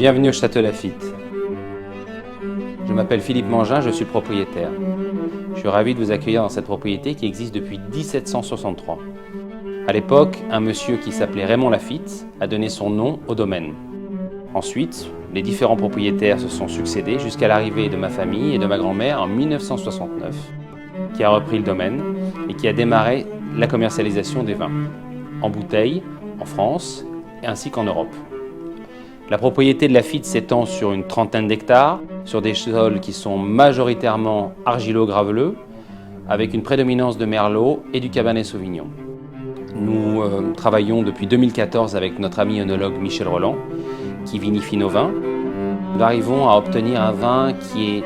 Bienvenue au Château Lafite. Je m'appelle Philippe Mangin, je suis le propriétaire. Je suis ravi de vous accueillir dans cette propriété qui existe depuis 1763. À l'époque, un monsieur qui s'appelait Raymond Lafite a donné son nom au domaine. Ensuite, les différents propriétaires se sont succédés jusqu'à l'arrivée de ma famille et de ma grand-mère en 1969, qui a repris le domaine et qui a démarré la commercialisation des vins, en bouteilles, en France ainsi qu'en Europe. La propriété de Lafite s'étend sur une trentaine d'hectares, sur des sols qui sont majoritairement argilo-graveleux, avec une prédominance de merlot et du cabernet sauvignon. Nous travaillons depuis 2014 avec notre ami œnologue Michel Roland, qui vinifie nos vins. Nous arrivons à obtenir un vin qui est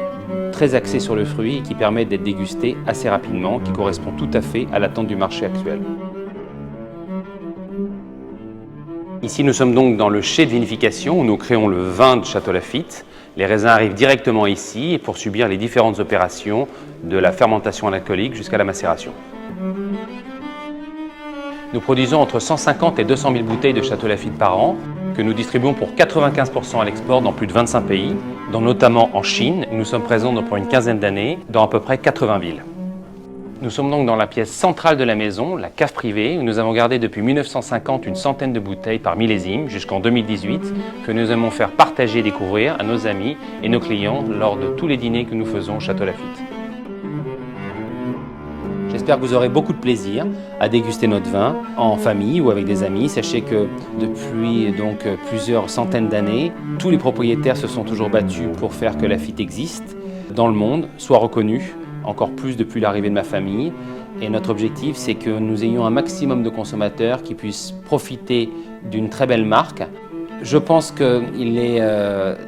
très axé sur le fruit et qui permet d'être dégusté assez rapidement, qui correspond tout à fait à l'attente du marché actuel. Ici, nous sommes donc dans le chai de vinification où nous créons le vin de Château Lafite. Les raisins arrivent directement ici pour subir les différentes opérations de la fermentation alcoolique jusqu'à la macération. Nous produisons entre 150 et 200 000 bouteilles de Château Lafite par an, que nous distribuons pour 95% à l'export dans plus de 25 pays, dont notamment en Chine. Nous sommes présents pour une quinzaine d'années dans à peu près 80 villes. Nous sommes donc dans la pièce centrale de la maison, la cave privée, où nous avons gardé depuis 1950 une centaine de bouteilles par millésime jusqu'en 2018, que nous aimons faire partager et découvrir à nos amis et nos clients lors de tous les dîners que nous faisons au Château Lafite. J'espère que vous aurez beaucoup de plaisir à déguster notre vin en famille ou avec des amis. Sachez que depuis plusieurs centaines d'années, tous les propriétaires se sont toujours battus pour faire que Lafite existe dans le monde, soit reconnu, encore plus depuis l'arrivée de ma famille. Et notre objectif, c'est que nous ayons un maximum de consommateurs qui puissent profiter d'une très belle marque. Je pense qu'il est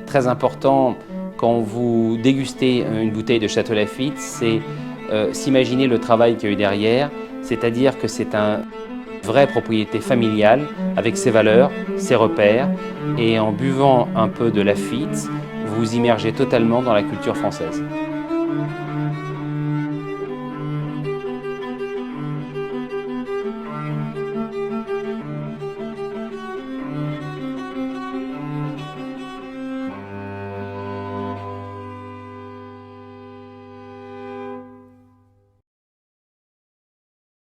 très important, quand vous dégustez une bouteille de Château Lafite, c'est s'imaginer le travail qu'il y a eu derrière, c'est-à-dire que c'est une vraie propriété familiale avec ses valeurs, ses repères, et en buvant un peu de Lafite, vous vous immergez totalement dans la culture française.